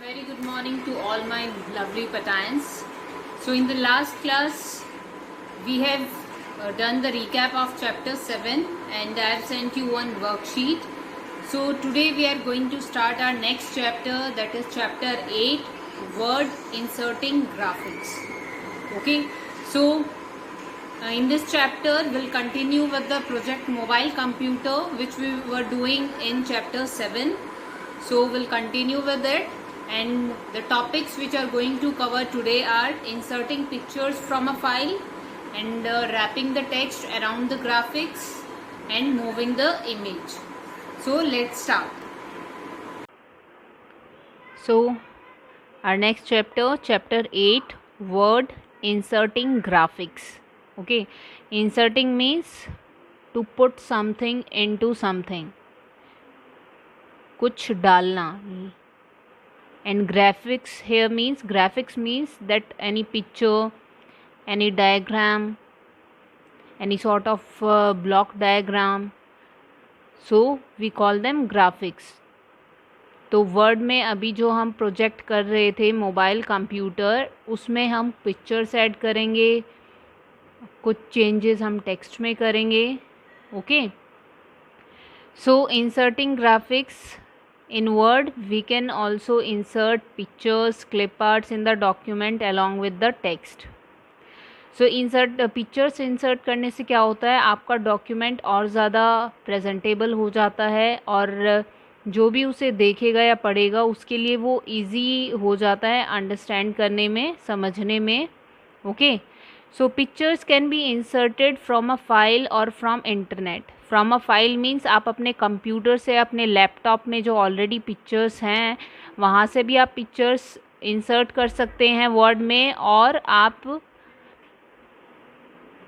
Very good morning to all my lovely Patans. So in the last class we have done the recap of chapter 7 and I have sent you one worksheet. So today we are going to start our next chapter, that is chapter 8, word inserting graphics. Okay, so in this chapter we'll continue with the project mobile computer which we were doing in chapter 7. So we'll continue with it, and the topics which are going to cover today are inserting pictures from a file and wrapping the text around the graphics and moving the image. So let's start. So our next chapter 8, word inserting graphics. Okay, inserting means to put something into something, कुछ डालना. And graphics means that any picture, any diagram, any sort of block diagram, so we call them graphics. तो word में अभी जो हम project कर रहे थे मोबाइल कंप्यूटर, उसमें हम पिक्चर्स ऐड करेंगे, कुछ चेंजेस हम टेक्स्ट में करेंगे. Okay, so inserting graphics. In Word, we can also insert pictures, clip arts in the document along with the text. So pictures insert करने से क्या होता है, आपका डॉक्यूमेंट और ज़्यादा प्रेजेंटेबल हो जाता है और जो भी उसे देखेगा या पढ़ेगा उसके लिए वो इजी हो जाता है अंडरस्टैंड करने में, समझने में. Okay, so pictures can be inserted from a file और from internet. From a file means आप अपने कंप्यूटर से, अपने लैपटॉप में जो ऑलरेडी पिक्चर्स हैं वहाँ से भी आप पिक्चर्स इंसर्ट कर सकते हैं वर्ड में, और आप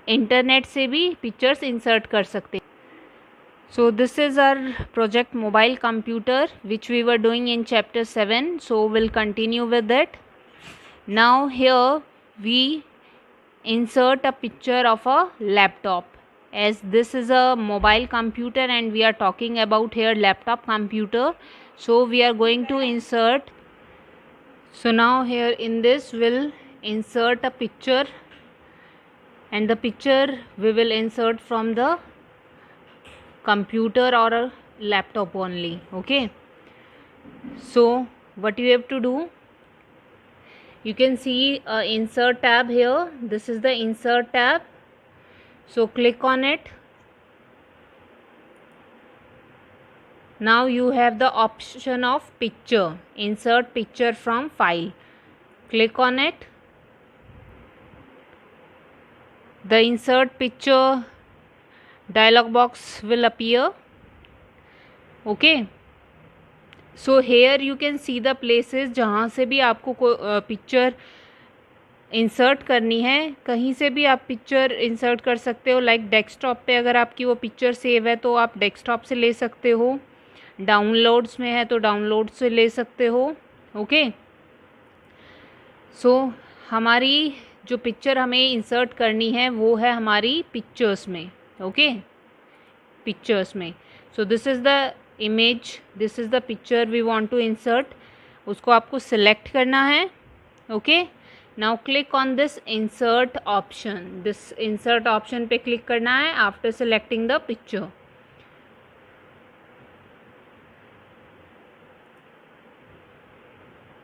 इंटरनेट से भी पिक्चर्स इंसर्ट कर सकते हैं. So this is our project mobile computer which we were doing in chapter 7. So will continue with it. Now here we insert a picture of a laptop, as this is a mobile computer and we are talking about here laptop computer, so we are going to insert. So now here in this we'll insert a picture, and the picture we will insert from the computer or a laptop only. Okay, so what you have to do, you can see a insert tab here. This is the insert tab, so click on it. Now you have the option of picture, insert picture from file. Click on it. The insert picture dialog box will appear. Okay, so here you can see the places जहाँ से भी आपको picture insert करनी है, कहीं से भी आप पिक्चर इंसर्ट कर सकते हो. लाइक डेस्कटॉप पे अगर आपकी वो पिक्चर सेव है तो आप डेस्कटॉप से ले सकते हो, डाउनलोड्स में है तो डाउनलोड से ले सकते हो. ओके, सो हमारी जो पिक्चर हमें इंसर्ट करनी है वो है हमारी पिक्चर्स में. ओके, पिक्चर्स में. So this is the image, this is the picture we want to insert. उसको आपको सिलेक्ट करना है. Okay, now click on this insert option. This insert option पे क्लिक करना है after selecting the picture.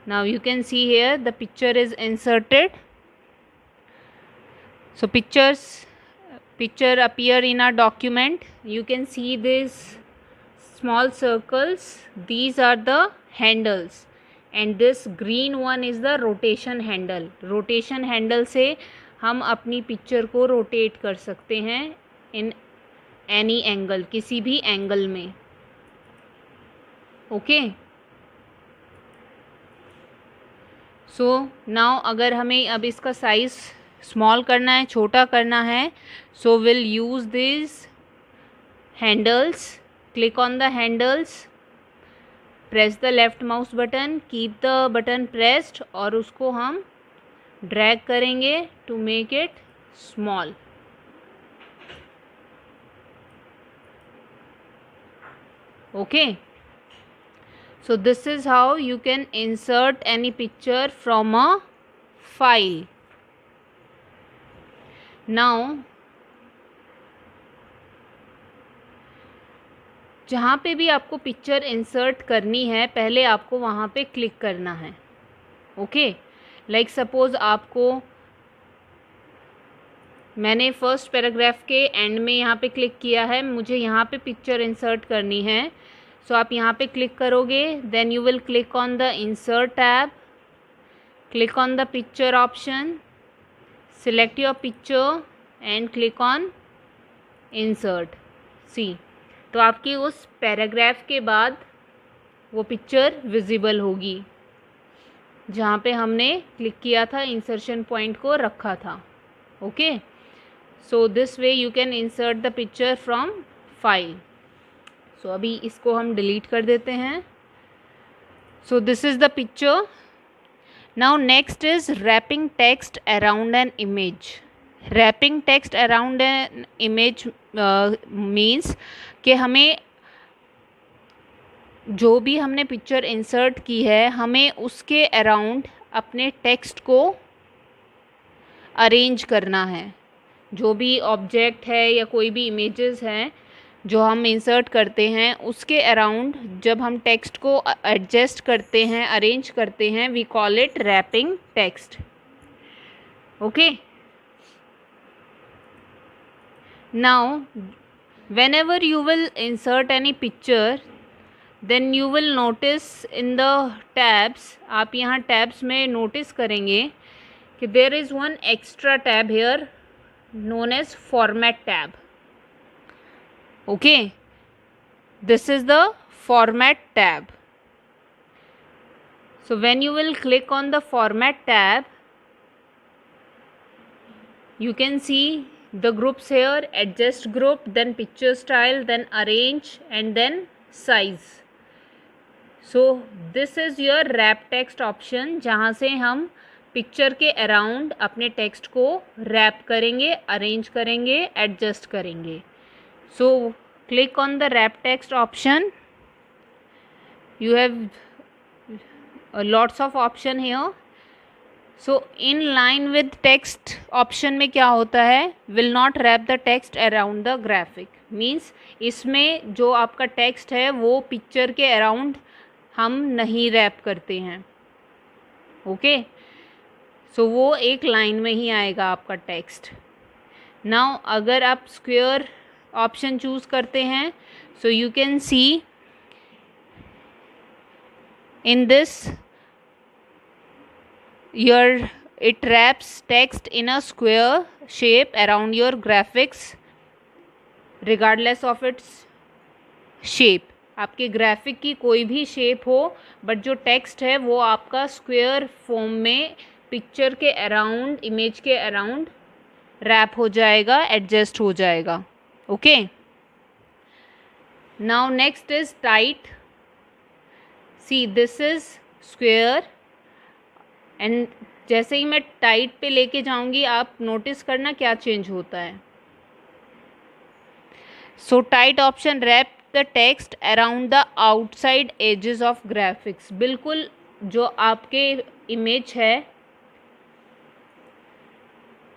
Now you can see here the picture is inserted. So picture appear in our document. You can see these small circles, these are the handles, and this green one is the rotation handle. Rotation handle से हम अपनी picture को rotate कर सकते हैं in any angle, किसी भी angle में. ओके, सो नाउ अगर हमें अब इसका साइज़ स्मॉल करना है, छोटा करना है, so will use this handles. Click on the handles, press the left mouse button, keep the button pressed, और उसको हम ड्रैग करेंगे to make it small. Okay, So this is how you can insert any picture from a file. Now जहाँ पे भी आपको picture insert करनी है पहले आपको वहाँ पे क्लिक करना है. ओके, लाइक सपोज़ आपको, मैंने फर्स्ट पैराग्राफ के एंड में यहाँ पे क्लिक किया है, मुझे यहाँ पे पिक्चर इंसर्ट करनी है. सो आप यहाँ पे क्लिक करोगे, then you will click on the insert tab, click on the picture option, select your picture and click on insert. See, तो आपकी उस पैराग्राफ के बाद वो पिक्चर विजिबल होगी जहाँ पे हमने क्लिक किया था, इंसर्शन पॉइंट को रखा था. Okay, so this way you can insert the picture from file. So अभी इसको हम डिलीट कर देते हैं. So this is the picture. Now next is wrapping text around an image. Wrapping text around an image means कि हमें जो भी हमने पिक्चर इंसर्ट की है हमें उसके अराउंड अपने टेक्स्ट को अरेंज करना है. जो भी ऑब्जेक्ट है या कोई भी इमेजेस हैं जो हम इंसर्ट करते हैं उसके अराउंड जब हम टेक्स्ट को एडजस्ट करते हैं, अरेंज करते हैं, we call it wrapping text. Okay, now whenever you will insert any picture then you will notice in the tabs, आप यहाँ tabs में notice करेंगे कि there is one extra tab here known as format tab. Okay, this is the format tab. So when you will click on the format tab you can see the groups here: adjust group, then picture style, then arrange and then size. So this is your wrap text option जहाँ से हम picture के around अपने text को rap करेंगे, arrange करेंगे, adjust करेंगे. So click on the wrap text option. You have lots of option here. So in line with text option में क्या होता है, will not rap the text around the graphic. Means इसमें जो आपका टेक्स्ट है वो पिक्चर के अराउंड हम नहीं रैप करते हैं. ओके, सो वो एक लाइन में ही आएगा आपका टेक्स्ट. नाउ अगर आप स्क्वायर ऑप्शन चूज़ करते हैं so you can see in this it wraps text in a square shape around your graphics regardless of its shape. आपके ग्राफिक की कोई भी शेप हो बट जो टेक्स्ट है वो आपका स्क्वायर फॉर्म में पिक्चर के अराउंड, इमेज के अराउंड रैप हो जाएगा, एडजस्ट हो जाएगा. Okay, now next is tight. See, this is square and जैसे ही मैं टाइट पे लेके जाऊंगी आप नोटिस करना क्या चेंज होता है. So tight option wrap the text around the outside edges of graphics. बिल्कुल जो आपके इमेज है,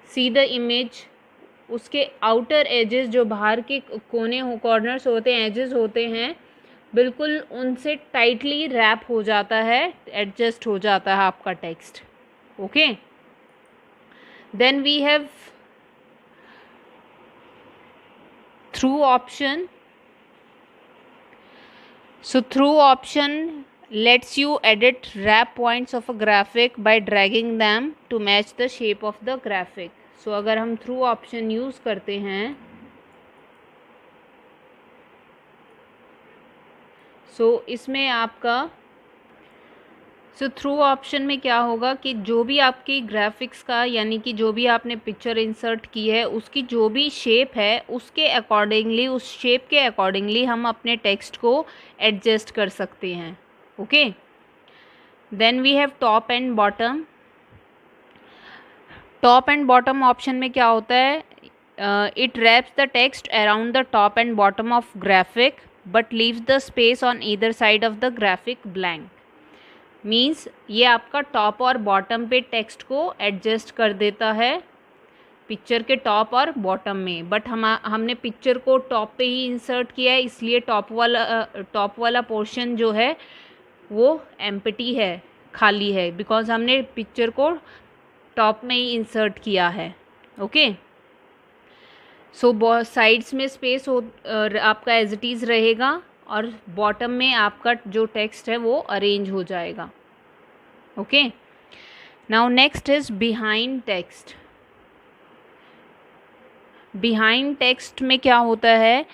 सी द इमेज, उसके आउटर एजेस जो बाहर के कोने हो, कॉर्नर्स होते हैं, एजेस होते हैं, बिल्कुल उनसे टाइटली रैप हो जाता है, एडजस्ट हो जाता है आपका text. Okay, then we have through option. So through option lets you edit wrap points of a graphic by dragging them to match the shape of the graphic. So अगर हम through option use करते हैं इसमें आपका through option में क्या होगा कि जो भी आपकी ग्राफिक्स का यानी कि जो भी आपने पिक्चर इंसर्ट की है उसकी जो भी शेप है उसके अकॉर्डिंगली, उस शेप के अकॉर्डिंगली हम अपने टेक्स्ट को एडजस्ट कर सकते हैं. Okay, then we have top and bottom. Top and bottom option में क्या होता है, it wraps the text around the top and bottom of graphic but leaves the space on either side of the graphic blank. Means ये आपका top और bottom पे text को adjust कर देता है, पिक्चर के टॉप और बॉटम में, बट हमने पिक्चर को टॉप पे ही इंसर्ट किया है, इसलिए टॉप वाला पोर्शन जो है वो एम्प्टी है, खाली है, बिकॉज हमने पिक्चर को टॉप में ही इंसर्ट किया है. ओके, सो साइड्स में स्पेस हो आपका एज इट इज़ रहेगा और बॉटम में आपका जो टेक्स्ट है वो अरेंज हो जाएगा. Okay, now next is behind text. Behind text में क्या होता है,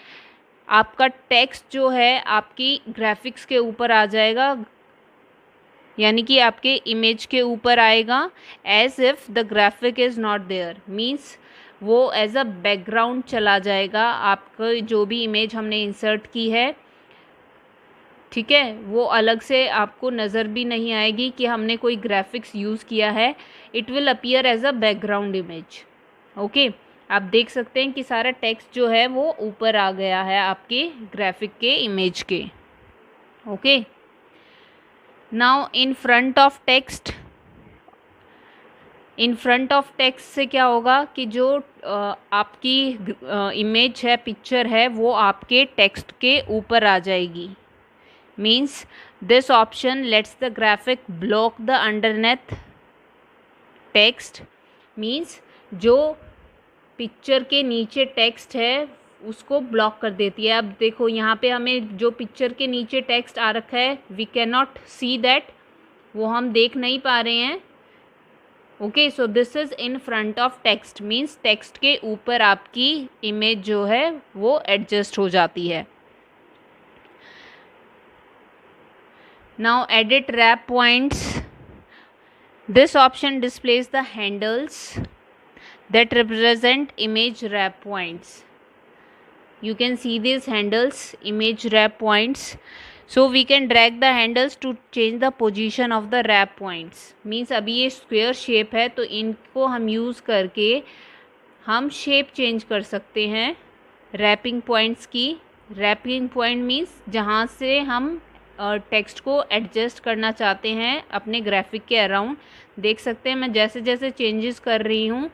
आपका टेक्स्ट जो है आपकी ग्राफिक्स के ऊपर आ जाएगा, यानी कि आपके इमेज के ऊपर आएगा, as if the graphic is not there. Means वो एज अ बैकग्राउंड चला जाएगा, आपको जो भी इमेज हमने इंसर्ट की है, ठीक है, वो अलग से आपको नज़र भी नहीं आएगी कि हमने कोई ग्राफिक्स यूज़ किया है. It will appear as a background image. Okay, आप देख सकते हैं कि सारा टेक्स्ट जो है वो ऊपर आ गया है आपके ग्राफिक के इमेज के. Okay, now in front of text. In front of text से क्या होगा कि जो आपकी इमेज है, पिक्चर है, वो आपके टेक्स्ट के ऊपर आ जाएगी. Means this option let's the graphic block the underneath text. Means जो पिक्चर के नीचे टेक्स्ट है उसको ब्लॉक कर देती है. अब देखो यहाँ पे हमें जो पिक्चर के नीचे टेक्स्ट आ रखा है, we can not see that, वो हम देख नहीं पा रहे हैं. Okay, so this is in front of text. Means text के ऊपर आपकी इमेज जो है वो एडजस्ट हो जाती है. Now edit wrap points. This option displays the handles that represent image wrap points. You can see these handles, image wrap points. So we can drag the handles to change the position of the wrap points. Means अभी ये square shape है तो इनको हम use करके हम shape change कर सकते हैं wrapping points की. wrapping point means जहाँ से हम टेक्स्ट को एडजस्ट करना चाहते हैं अपने ग्राफिक के अराउंड. देख सकते हैं मैं जैसे जैसे चेंजेस कर रही हूँ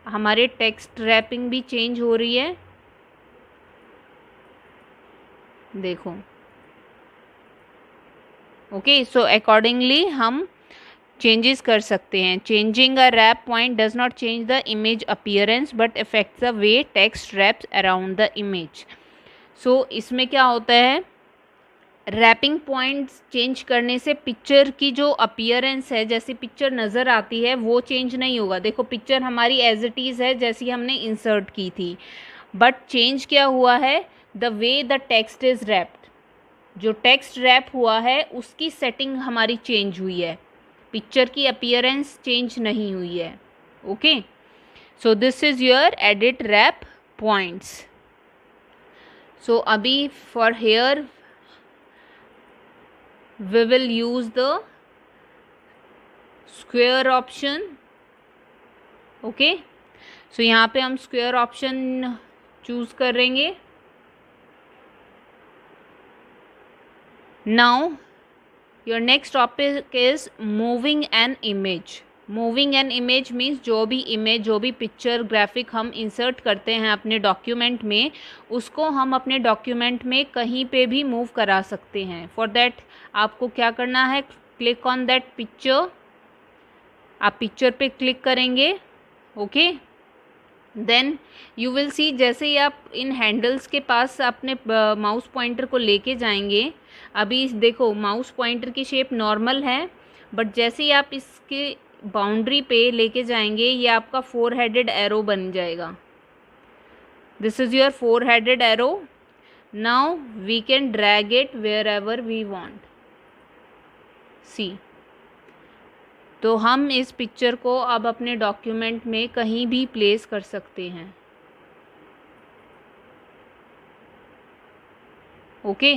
हमारे टेक्स्ट रैपिंग भी चेंज हो रही है. देखो. ओके, सो अकॉर्डिंगली हम चेंजेस कर सकते हैं. Changing a wrap point does not change the image appearance but affects the way text wraps around the image. So इसमें क्या होता है, रैपिंग पॉइंट्स चेंज करने से पिक्चर की जो अपीयरेंस है, जैसी पिक्चर नज़र आती है वो चेंज नहीं होगा. देखो पिक्चर हमारी एज इट इज़ है जैसी हमने इंसर्ट की थी, बट चेंज क्या हुआ है, the way the text is wrapped. जो टेक्स्ट रैप हुआ है उसकी सेटिंग हमारी चेंज हुई है, पिक्चर की अपीयरेंस चेंज नहीं हुई है. Okay, so this is your edit wrap points. So अभी for here we will use the square option. Okay, so यहाँ पे हम स्क्वायर ऑप्शन चूज़ करेंगे. Now your next topic is moving an image. Moving an image means जो भी image, जो भी picture graphic हम इंसर्ट करते हैं अपने डॉक्यूमेंट में, उसको हम अपने डॉक्यूमेंट में कहीं पे भी मूव करा सकते हैं. फॉर दैट आपको क्या करना है, क्लिक ऑन दैट पिक्चर. आप पिक्चर पे क्लिक करेंगे. Okay, then you will see, जैसे ही आप इन हैंडल्स के पास अपने माउस पॉइंटर को लेके जाएंगे, अभी देखो माउस पॉइंटर की शेप नॉर्मल है, बट जैसे ही आप इसके बाउंड्री पे लेके जाएंगे ये आपका 4 हेडेड एरो बन जाएगा. This is your 4 headed arrow. Now we can drag it wherever we want. See, तो हम इस पिक्चर को अब अपने डॉक्यूमेंट में कहीं भी प्लेस कर सकते हैं. Okay,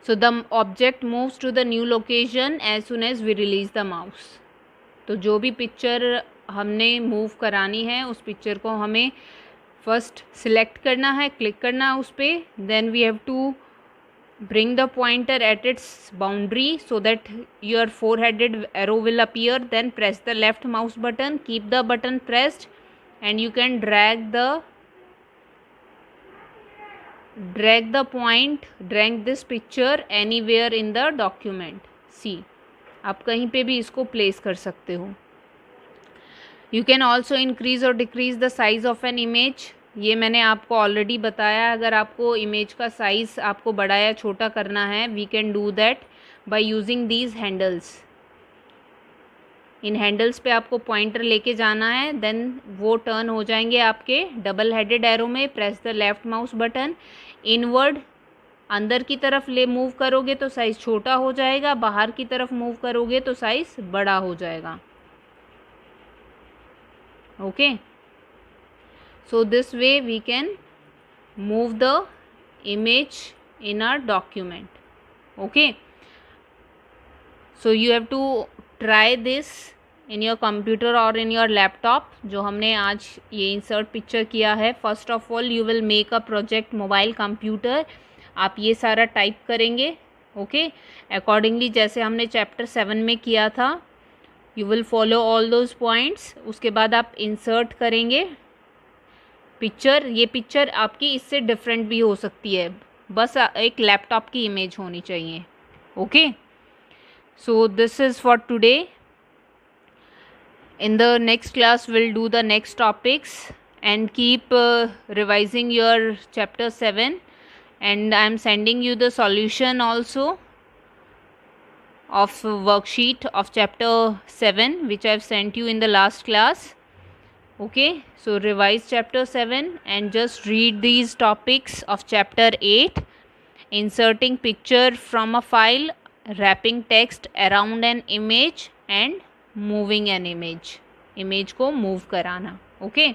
so the object moves to the new location as soon as we release the mouse. तो जो भी पिक्चर हमने मूव करानी है उस पिक्चर को हमें फर्स्ट सिलेक्ट करना है, क्लिक करना है उस पर, then we have to bring the pointer at its boundary so that your four-headed arrow will appear. Then press the left mouse button, keep the button pressed, and you can drag this picture anywhere in the document. See, आप कहीं पे भी इसको place कर सकते हो. You can also increase or decrease the size of an image. ये मैंने आपको ऑलरेडी बताया. अगर आपको इमेज का साइज़ आपको बड़ा या छोटा करना है, we can do that by using these handles. इन हैंडल्स पे आपको पॉइंटर लेके जाना है, देन वो टर्न हो जाएंगे आपके डबल हेडेड एरो में. Press the left mouse button, inward अंदर की तरफ मूव करोगे तो साइज़ छोटा हो जाएगा, बाहर की तरफ मूव करोगे तो साइज़ बड़ा हो जाएगा. Okay, so this way we can move the image in our document. Okay, so you have to try this in your computer or in your laptop. जो हमने आज ये insert picture किया है, first of all you will make a project mobile computer. आप ये सारा type करेंगे. ओके, अकॉर्डिंगली जैसे हमने चैप्टर 7 में किया था. You will follow all those points. उसके बाद आप इंसर्ट करेंगे पिक्चर. ये पिक्चर आपकी इससे डिफरेंट भी हो सकती है, बस एक लैपटॉप की इमेज होनी चाहिए. Okay, so this is for today. In the next class will do the next topics and keep revising your chapter 7, and I am sending you the solution also of worksheet of chapter 7 which I have sent you in the last class. Okay, so revise chapter 7 and just read these topics of chapter 8: inserting picture from a file, wrapping text around an image, and moving an image. Image को move कराना. Okay,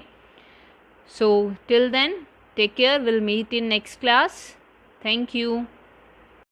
so till then, take care. We'll meet in next class. Thank you.